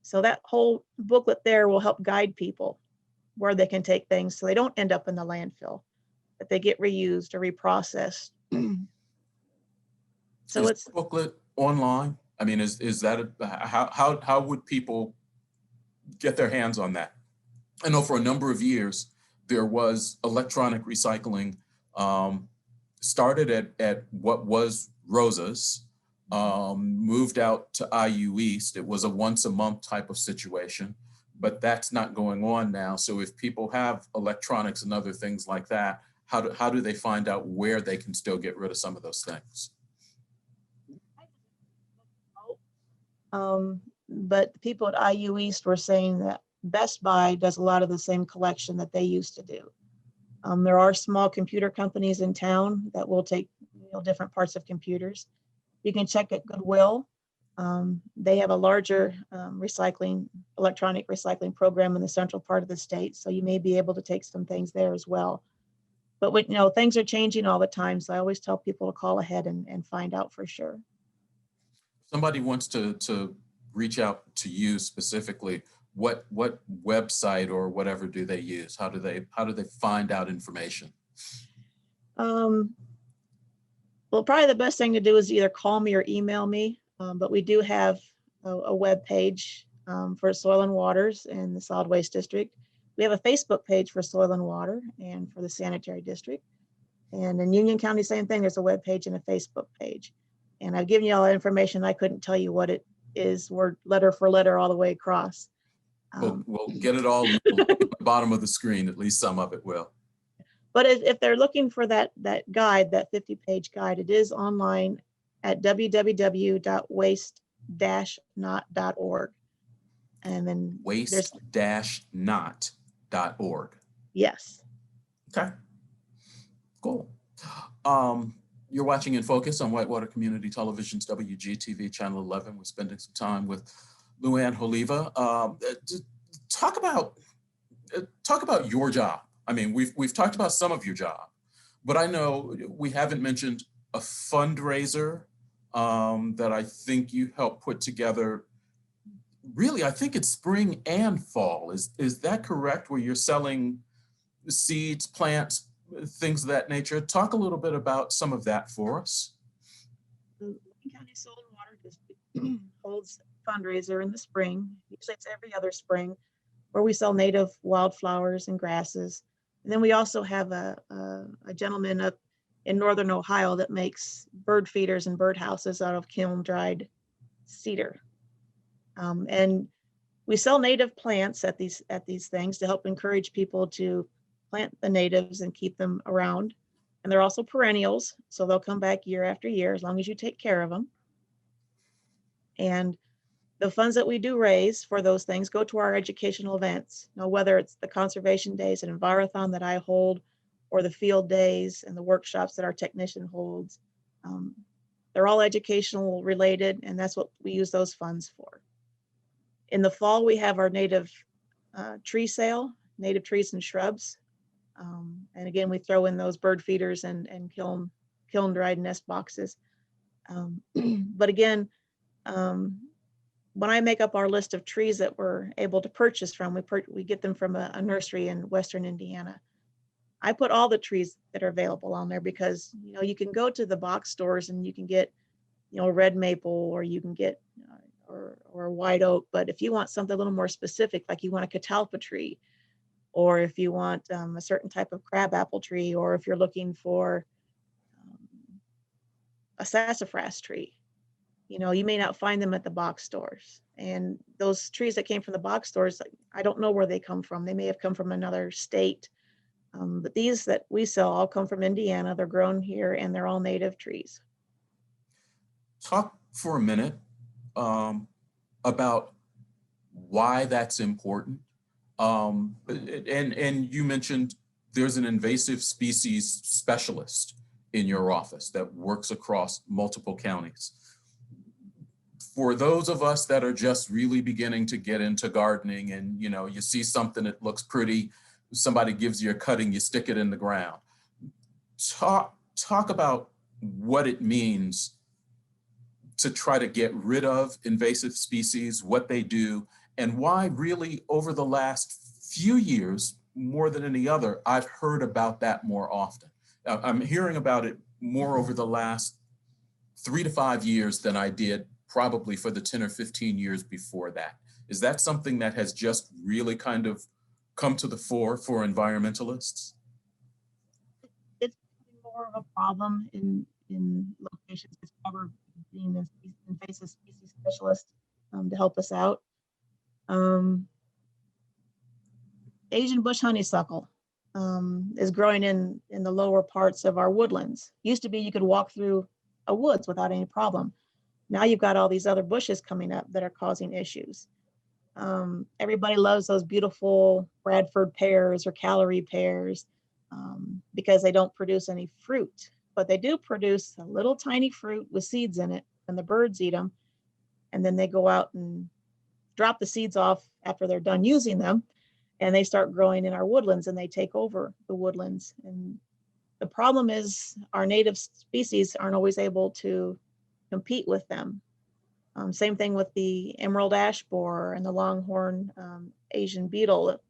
Speaker 4: So that whole booklet there will help guide people where they can take things so they don't end up in the landfill, that they get reused or reprocessed. So
Speaker 1: it's booklet online. I mean, is that how would people get their hands on that? I know for a number of years there was electronic recycling, started at what was Rosa's, moved out to IU East. It was a once a month type of situation, but that's not going on now. So if people have electronics and other things like that, how do they find out where they can still get rid of some of those things?
Speaker 4: But the people at IU East were saying that Best Buy does a lot of the same collection that they used to do. There are small computer companies in town that will take different parts of computers. You can check at Goodwill. They have a larger electronic recycling program in the central part of the state, so you may be able to take some things there as well. But things are changing all the time, so I always tell people to call ahead and find out for sure.
Speaker 1: Somebody wants to reach out to you specifically, what website or whatever do they use? How do they find out information?
Speaker 4: Well, probably the best thing to do is either call me or email me. But we do have a web page for Soil and Waters in the Solid Waste District. We have a Facebook page for Soil and Water and for the Sanitary District. And in Union County, same thing. There's a web page and a Facebook page. And I've given you all that information. I couldn't tell you what it is, word letter for letter all the way across.
Speaker 1: We'll get it all at the bottom of the screen. At least some of it will.
Speaker 4: But if they're looking for that guide, that 50-page guide, it is online at www.waste-not.org. And then
Speaker 1: waste-not.org.
Speaker 4: Yes.
Speaker 1: Okay, cool. You're watching In Focus on Whitewater Community Television's WGTV Channel 11. We're spending some time with LuAnne Holeva. Talk about your job. I mean, we've talked about some of your job, but I know we haven't mentioned a fundraiser that I think you helped put together. Really, I think it's spring and fall. Is that correct? Where you're selling seeds, plants, things of that nature? Talk a little bit about some of that for us.
Speaker 4: The Lincoln County Soil and Water District holds a fundraiser in the spring. Usually it's every other spring, where we sell native wildflowers and grasses. And then we also have a gentleman up in northern Ohio that makes bird feeders and bird houses out of kiln dried cedar. And we sell native plants at these things to help encourage people to plant the natives and keep them around. And they're also perennials, so they'll come back year after year as long as you take care of them. And the funds that we do raise for those things go to our educational events. Now, whether it's the conservation days and Envirothon that I hold, or the field days and the workshops that our technician holds, they're all educational related, and that's what we use those funds for. In the fall, we have our native tree sale, native trees and shrubs. And again, we throw in those bird feeders and kiln dried nest boxes. But again, when I make up our list of trees that we're able to purchase from, we get them from a nursery in Western Indiana. I put all the trees that are available on there because, you can go to the box stores and you can get, red maple, or you can get, or white oak. But if you want something a little more specific, like you want a catalpa tree, or if you want a certain type of crabapple tree, or if you're looking for a sassafras tree, you may not find them at the box stores. And those trees that came from the box stores, I don't know where they come from. They may have come from another state. But these that we sell all come from Indiana. They're grown here and they're all native trees.
Speaker 1: Talk for a minute about why that's important. And you mentioned there's an invasive species specialist in your office that works across multiple counties. For those of us that are just really beginning to get into gardening, and you see something that looks pretty, somebody gives you a cutting, you stick it in the ground. Talk about what it means to try to get rid of invasive species, what they do, and why really over the last few years, more than any other, I've heard about that more often. I'm hearing about it more over the last 3 to 5 years than I did probably for the 10 or 15 years before that. Is that something that has just really kind of come to the fore for environmentalists?
Speaker 4: It's more of a problem in locations discovered being an invasive species specialist to help us out. Asian bush honeysuckle is growing in the lower parts of our woodlands. Used to be you could walk through a woods without any problem. Now you've got all these other bushes coming up that are causing issues. Everybody loves those beautiful Bradford pears or calorie pears because they don't produce any fruit, but they do produce a little tiny fruit with seeds in it, and the birds eat them. And then they go out and drop the seeds off after they're done using them, and they start growing in our woodlands and they take over the woodlands. And the problem is our native species aren't always able to compete with them. Same thing with the emerald ash borer and the longhorn Asian beetle.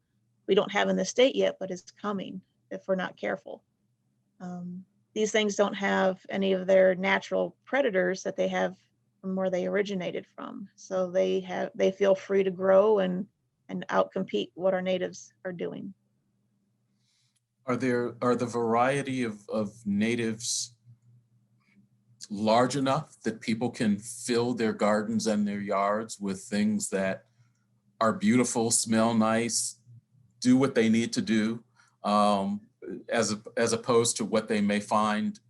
Speaker 4: We don't have in the state yet, but it's coming if we're not careful. these things don't have any of their natural predators that they have from where they originated from. So they feel free to grow and outcompete what our natives are doing.
Speaker 1: Are the variety of natives large enough that people can fill their gardens and their yards with things that are beautiful, smell nice, do what they need to do, as opposed to what they may find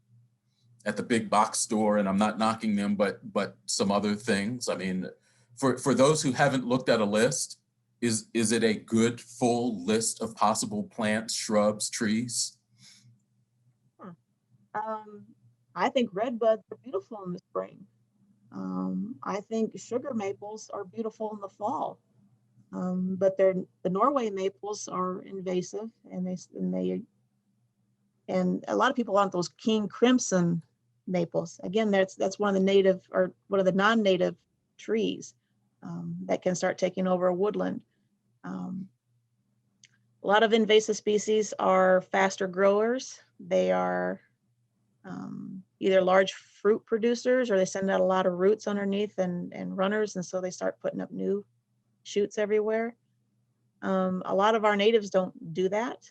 Speaker 1: at the big box store? And I'm not knocking them, but some other things. I mean, for those who haven't looked at a list, is it a good full list of possible plants, shrubs, trees?
Speaker 4: I think redbuds are beautiful in the spring. I think sugar maples are beautiful in the fall. But the Norway maples are invasive, and a lot of people want those king crimson maples. Again, that's one of the native, or one of the non-native trees that can start taking over a woodland. A lot of invasive species are faster growers. They are either large fruit producers, or they send out a lot of roots underneath and runners, and so they start putting up new shoots everywhere. A lot of our natives don't do that.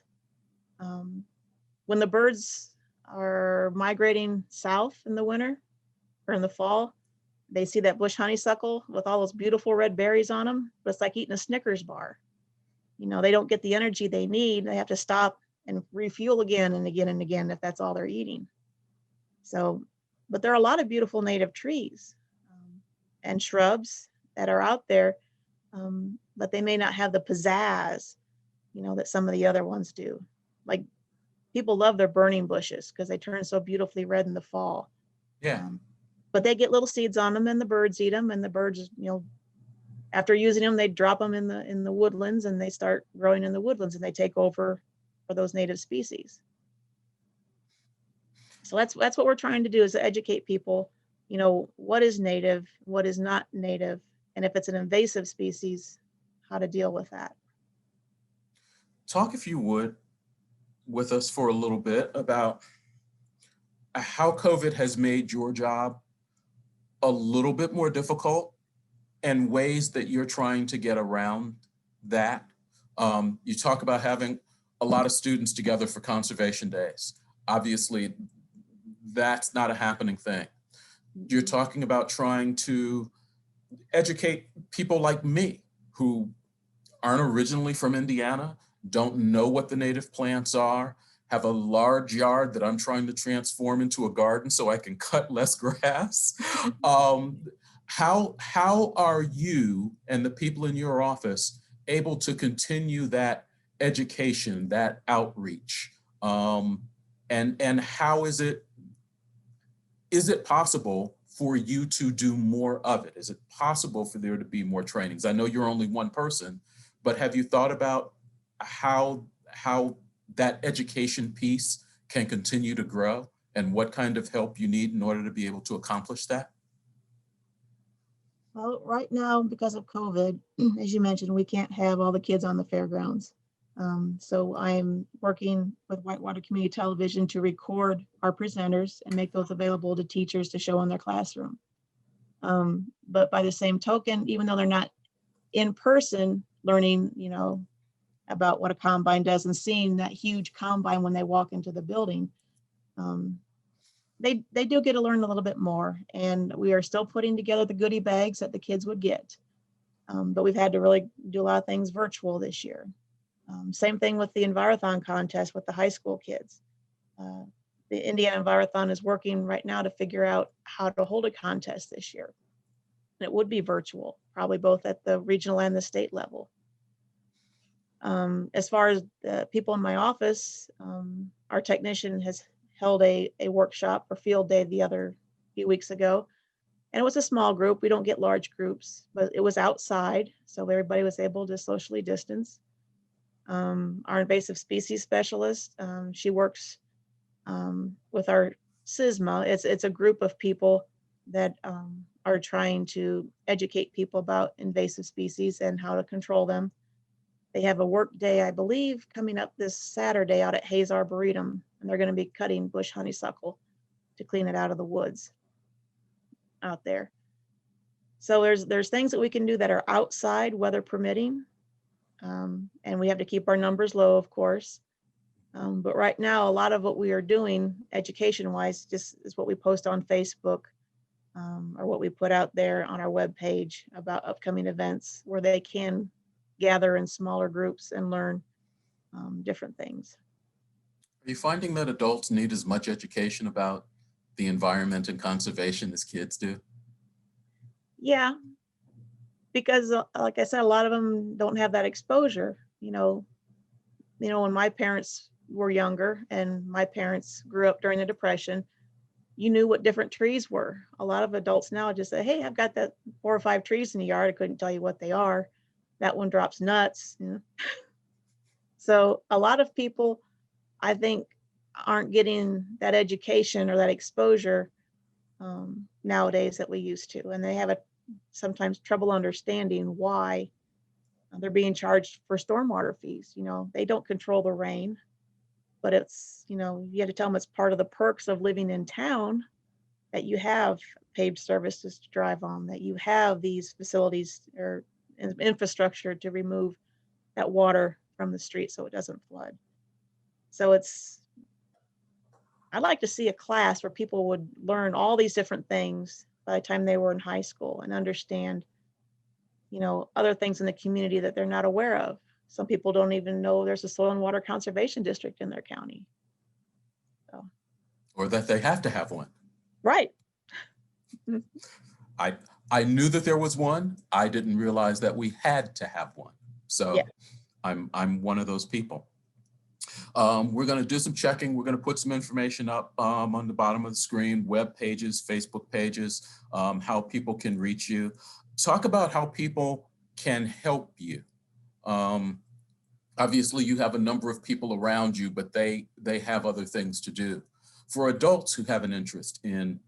Speaker 4: When the birds are migrating south in the winter or in the fall, they see that bush honeysuckle with all those beautiful red berries on them, but it's like eating a Snickers bar. You know, they don't get the energy they need. They have to stop and refuel again and again and again if that's all they're eating. So, but there are a lot of beautiful native trees and shrubs that are out there, but they may not have the pizzazz, that some of the other ones do. Like, people love their burning bushes because they turn so beautifully red in the fall.
Speaker 1: Yeah.
Speaker 4: But they get little seeds on them, and the birds eat them, and the birds, after using them, they drop them in the woodlands, and they start growing in the woodlands, and they take over for those native species. So that's what we're trying to do, is to educate people, what is native, what is not native, and if it's an invasive species, how to deal with that.
Speaker 1: Talk, if you would, with us for a little bit about how COVID has made your job a little bit more difficult, and ways that you're trying to get around that. You talk about having a lot of students together for conservation days. Obviously, that's not a happening thing. You're talking about trying to educate people like me who aren't originally from Indiana, don't know what the native plants are, have a large yard that I'm trying to transform into a garden so I can cut less grass. How are you and the people in your office able to continue that education, that outreach? And how is it possible for you to do more of it? Is it possible for there to be more trainings? I know you're only one person, but have you thought about how that education piece can continue to grow, and what kind of help you need in order to be able to accomplish that?
Speaker 4: Well, right now, because of COVID, as you mentioned, we can't have all the kids on the fairgrounds. So I'm working with Whitewater Community Television to record our presenters and make those available to teachers to show in their classroom. But by the same token, even though they're not in person learning, about what a combine does and seeing that huge combine when they walk into the building, they do get to learn a little bit more. And we are still putting together the goodie bags that the kids would get. But we've had to really do a lot of things virtual this year. Same thing with the Envirothon contest with the high school kids. The Indiana Envirothon is working right now to figure out how to hold a contest this year. And it would be virtual, probably both at the regional and the state level. As far as the people in my office, our technician has held a workshop for field day a few weeks ago. And it was a small group. We don't get large groups, but it was outside, so everybody was able to socially distance. Our invasive species specialist, she works with our SISMA. It's a group of people that are trying to educate people about invasive species and how to control them. They have a work day, I believe, coming up this Saturday out at Hayes Arboretum, and they're going to be cutting bush honeysuckle to clean it out of the woods out there. So there's things that we can do that are outside, weather permitting, and we have to keep our numbers low, of course. But right now, a lot of what we are doing education-wise just is what we post on Facebook, or what we put out there on our webpage about upcoming events where they can gather in smaller groups and learn different things.
Speaker 1: Are you finding that adults need as much education about the environment and conservation as kids do?
Speaker 4: Yeah, because like I said, a lot of them don't have that exposure. When my parents were younger and my parents grew up during the Depression, you knew what different trees were. A lot of adults now just say, hey, I've got that 4 or 5 trees in the yard. I couldn't tell you what they are. That one drops nuts. So a lot of people, I think, aren't getting that education or that exposure nowadays that we used to. And they have sometimes trouble understanding why they're being charged for stormwater fees. They don't control the rain, but it's, you have to tell them it's part of the perks of living in town, that you have paved surfaces to drive on, that you have these facilities or infrastructure to remove that water from the street so it doesn't flood. So I'd like to see a class where people would learn all these different things by the time they were in high school and understand, other things in the community that they're not aware of. Some people don't even know there's a soil and water conservation district in their county. So.
Speaker 1: Or that they have to have one.
Speaker 4: Right.
Speaker 1: I knew that there was one. I didn't realize that we had to have one. So yeah. I'm one of those people. We're going to do some checking. We're going to put some information up on the bottom of the screen, web pages, Facebook pages, how people can reach you. Talk about how people can help you. Obviously, you have a number of people around you, but they have other things to do. For adults who have an interest in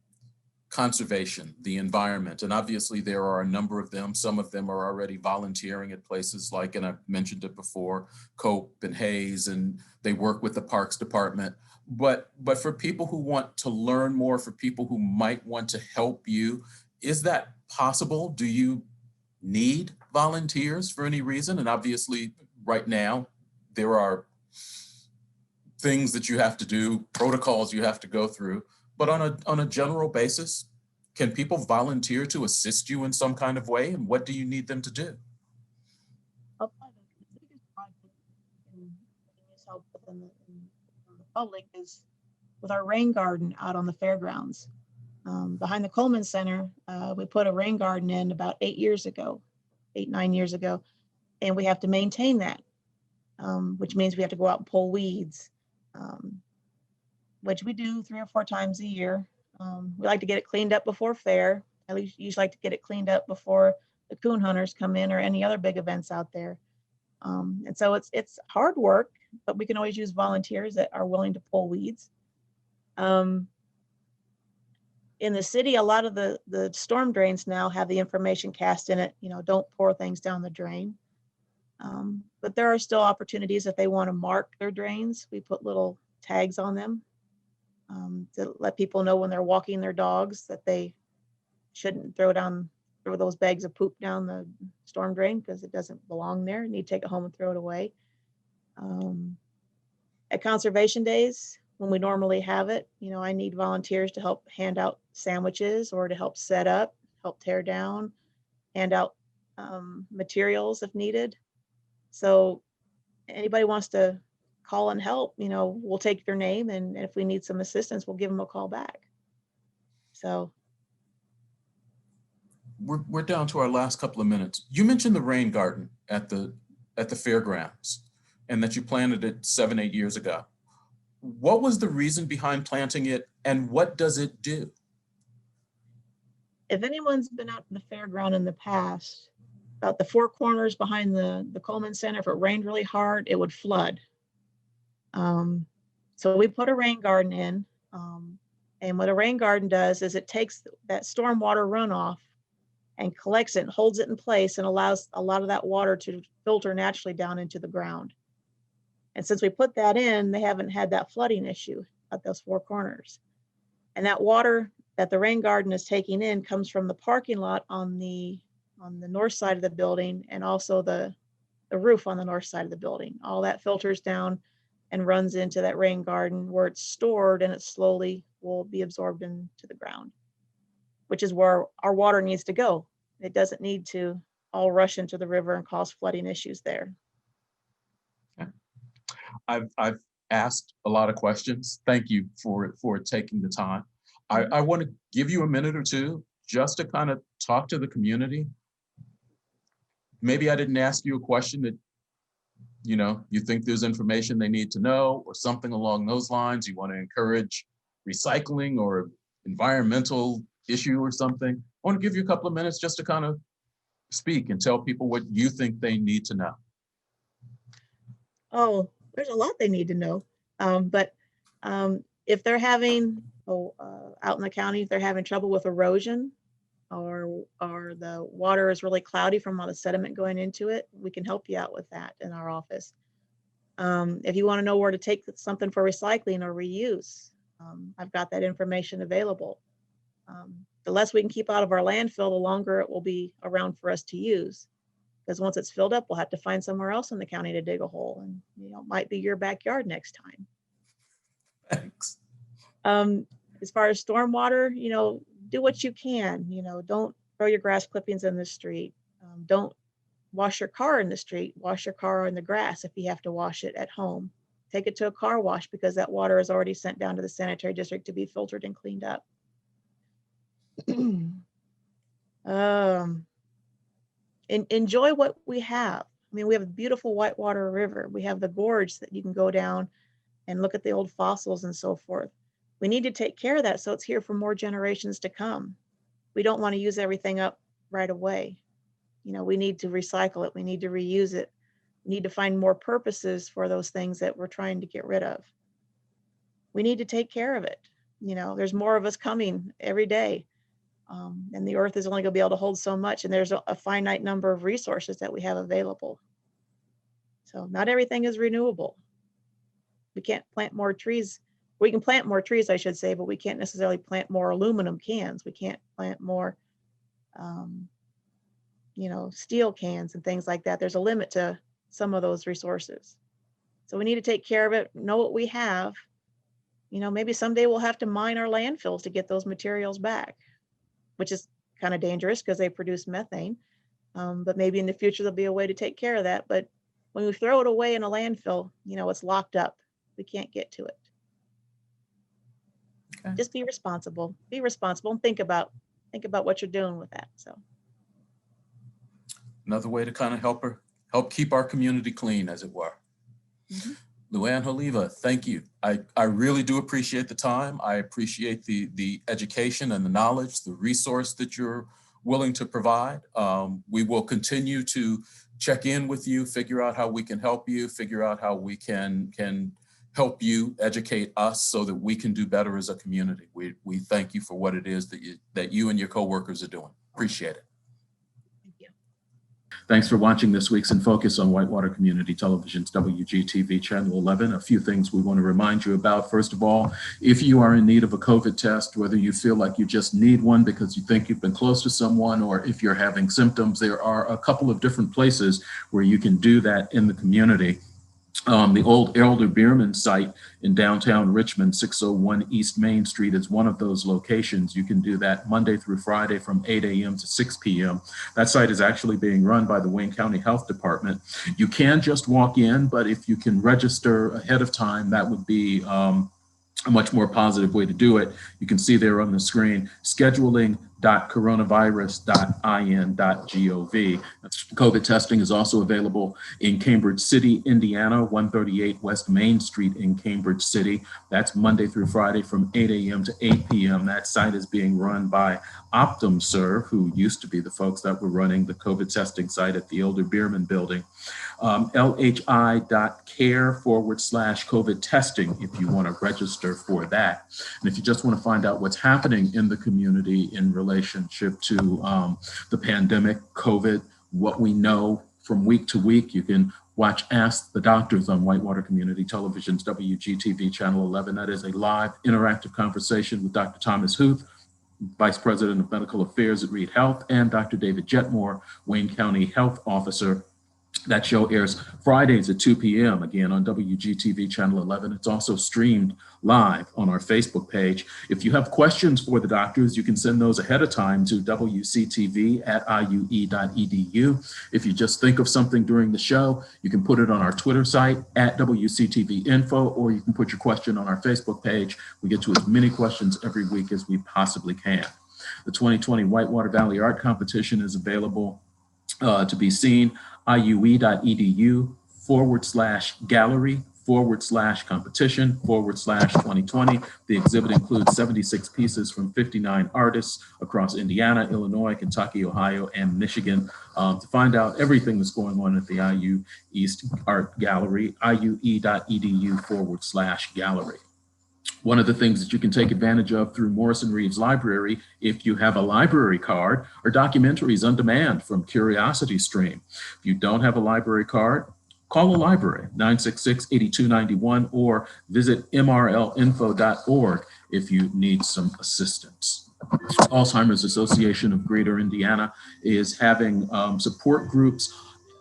Speaker 1: conservation, the environment, and obviously there are a number of them. Some of them are already volunteering at places like, and I've mentioned it before, Cope and Hayes, and they work with the Parks Department. But for people who want to learn more, for people who might want to help you, is that possible? Do you need volunteers for any reason? And obviously right now there are things that you have to do, protocols you have to go through. But on a general basis, can people volunteer to assist you in some kind of way? And what do you need them to do?
Speaker 4: The biggest project in use help in the public is with our rain garden out on the fairgrounds. Behind the Coleman Center, we put a rain garden in about 9 years ago, and we have to maintain that, which means we have to go out and pull weeds. Which we do 3 or 4 times a year. We like to get it cleaned up before fair. I usually like to get it cleaned up before the coon hunters come in or any other big events out there. And so it's hard work, but we can always use volunteers that are willing to pull weeds. In the city, a lot of the storm drains now have the information cast in it, don't pour things down the drain. But there are still opportunities if they want to mark their drains. We put little tags on them. To let people know when they're walking their dogs that they shouldn't throw those bags of poop down the storm drain because it doesn't belong there. You need to take it home and throw it away. At conservation days, when we normally have it, I need volunteers to help hand out sandwiches or to help set up, help tear down, hand out materials if needed. So anybody wants to call and help, we'll take their name, and if we need some assistance, we'll give them a call back. So
Speaker 1: we're down to our last couple of minutes. You mentioned the rain garden at the fairgrounds and that you planted it 7-8 years ago. What was the reason behind planting it, and what does it do?
Speaker 4: If anyone's been out to the fairground in the past, about the 4 corners behind the Coleman Center, if it rained really hard, it would flood. So we put a rain garden in, and what a rain garden does is it takes that stormwater runoff and collects it and holds it in place and allows a lot of that water to filter naturally down into the ground. And since we put that in, they haven't had that flooding issue at those four corners. And that water that the rain garden is taking in comes from the parking lot on the north side of the building, and also the roof on the north side of the building. All that filters down and runs into that rain garden where it's stored, and it slowly will be absorbed into the ground, which is where our water needs to go. It doesn't need to all rush into the river and cause flooding issues there.
Speaker 1: I've asked a lot of questions. Thank you for taking the time. I want to give you a minute or two just to kind of talk to the community. Maybe I didn't ask you a question that, you know, you think there's information they need to know or something along those lines. You want to encourage recycling or environmental issue or something. I want to give you a couple of minutes just to kind of speak and tell people what you think they need to know.
Speaker 4: Oh, there's a lot they need to know. But if they're having, out in the county, if they're having trouble with erosion, or the water is really cloudy from all the sediment going into it, we can help you out with that in our office. If you want to know where to take something for recycling or reuse, I've got that information available. The less we can keep out of our landfill, the longer it will be around for us to use. Because once it's filled up, we'll have to find somewhere else in the county to dig a hole, and you know, it might be your backyard next time.
Speaker 1: Thanks.
Speaker 4: As far as stormwater, you know, do what you can. You know, don't throw your grass clippings in the street. Don't wash your car in the street. Wash your car in the grass if you have to wash it at home. Take it to a car wash, because that water is already sent down to the sanitary district to be filtered and cleaned up. Enjoy what we have. I mean, we have a beautiful Whitewater River. We have the gorge that you can go down and look at the old fossils and so forth. We need to take care of that so it's here for more generations to come. We don't want to use everything up right away. You know, we need to recycle it. We need to reuse it. We need to find more purposes for those things that we're trying to get rid of. We need to take care of it. You know, there's more of us coming every day. And the earth is only going to be able to hold so much, and there's a finite number of resources that we have available. So not everything is renewable. We can't plant more trees. We can plant more trees, I should say, but we can't necessarily plant more aluminum cans. We can't plant more, you know, steel cans and things like that. There's a limit to some of those resources. So we need to take care of it, know what we have. You know, maybe someday we'll have to mine our landfills to get those materials back, which is kind of dangerous because they produce methane. But maybe in the future, there'll be a way to take care of that. But when we throw it away in a landfill, you know, it's locked up. We can't get to it. Okay. Just be responsible and think about what you're doing with that. So
Speaker 1: another way to kind of help keep our community clean, as it were. Mm-hmm. LuAnne, Holeva, thank you. I really do appreciate the time. I appreciate the education and the knowledge, the resource that you're willing to provide. We will continue to check in with you, figure out how we can help you, figure out how we can help you educate us so that we can do better as a community. We thank you for what it is that you and your coworkers are doing. Appreciate it. Thanks for watching this week's In Focus on Whitewater Community Television's WGTV Channel 11. A few things we want to remind you about. First of all, if you are in need of a COVID test, whether you feel like you just need one because you think you've been close to someone, or if you're having symptoms, there are a couple of different places where you can do that in the community. The old Elder Bierman site in downtown Richmond, 601 East Main Street, is one of those locations. You can do that Monday through Friday from 8 a.m. to 6 p.m. That site is actually being run by the Wayne County Health Department. You can just walk in, but if you can register ahead of time, that would be a much more positive way to do it. You can see there on the screen, scheduling.coronavirus.in.gov. COVID testing is also available in Cambridge City, Indiana, 138 West Main Street in Cambridge City. That's Monday through Friday from 8 a.m. to 8 p.m. That site is being run by OptumServe, who used to be the folks that were running the COVID testing site at the Elder Bierman building. LHI.care/COVID testing if you want to register for that. And if you just want to find out what's happening in the community in relation relationship to the pandemic, COVID, what we know from week to week. You can watch Ask the Doctors on Whitewater Community Television's WGTV Channel 11. That is a live interactive conversation with Dr. Thomas Huth, Vice President of Medical Affairs at Reed Health, and Dr. David Jetmore, Wayne County Health Officer. That show airs Fridays at 2 p.m. again on WGTV Channel 11. It's also streamed live on our Facebook page. If you have questions for the doctors, you can send those ahead of time to wctv@iue.edu. If you just think of something during the show, you can put it on our Twitter site at WCTV Info, or you can put your question on our Facebook page. We get to as many questions every week as we possibly can. The 2020 Whitewater Valley Art Competition is available to be seen iue.edu/gallery/competition/2020. The exhibit includes 76 pieces from 59 artists across Indiana, Illinois, Kentucky, Ohio, and Michigan. To find out everything that's going on at the IU East Art Gallery, iue.edu/gallery. One of the things that you can take advantage of through Morrison Reeves Library, if you have a library card, are documentaries on demand from Curiosity Stream. If you don't have a library card, call a library, 966-8291, or visit mrlinfo.org if you need some assistance. Alzheimer's Association of Greater Indiana is having support groups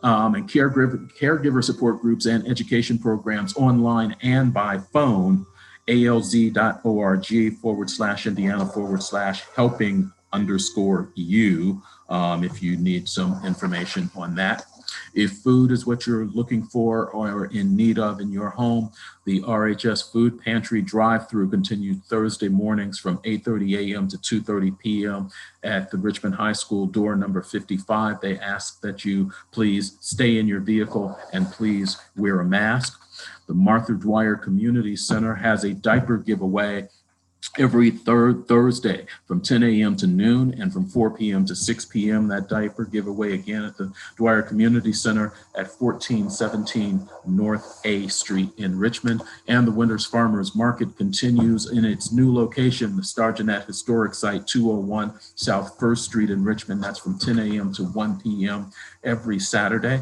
Speaker 1: and caregiver support groups and education programs online and by phone. alz.org/Indiana/helping_you if you need some information on that. If food is what you're looking for or in need of in your home, the RHS Food Pantry drive-through continued Thursday mornings from 8:30 a.m. to 2:30 p.m. at the Richmond High School, door number 55. They ask that you please stay in your vehicle and please wear a mask. The Martha Dwyer Community Center has a diaper giveaway every third Thursday from 10 a.m. to noon and from 4 p.m. to 6 p.m. That diaper giveaway again at the Dwyer Community Center at 1417 North A Street in Richmond. And the Winters Farmers Market continues in its new location, the Stargenet Historic Site, 201 South 1st Street in Richmond. That's from 10 a.m. to 1 p.m. every Saturday.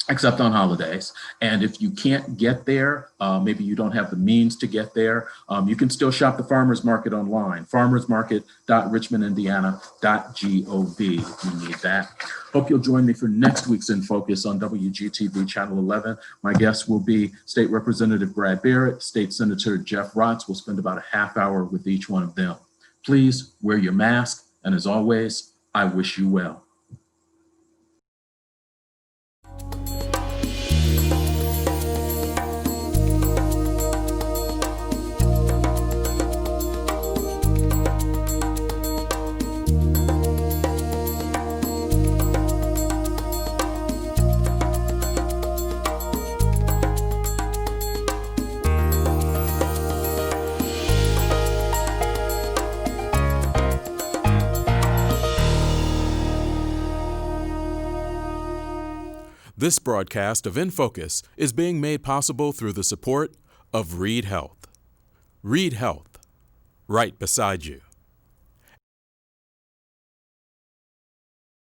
Speaker 1: Except on holidays. And if you can't get there, maybe you don't have the means to get there, you can still shop the farmers market online, farmersmarket.richmondindiana.gov if you need that. Hope you'll join me for next week's In Focus on WGTV Channel 11. My guests will be State Representative Brad Barrett, State Senator Jeff Rotz. We'll spend about a half hour with each one of them. Please wear your mask. And as always, I wish you well.
Speaker 5: This broadcast of In Focus is being made possible through the support of Reed Health. Reed Health, right beside you.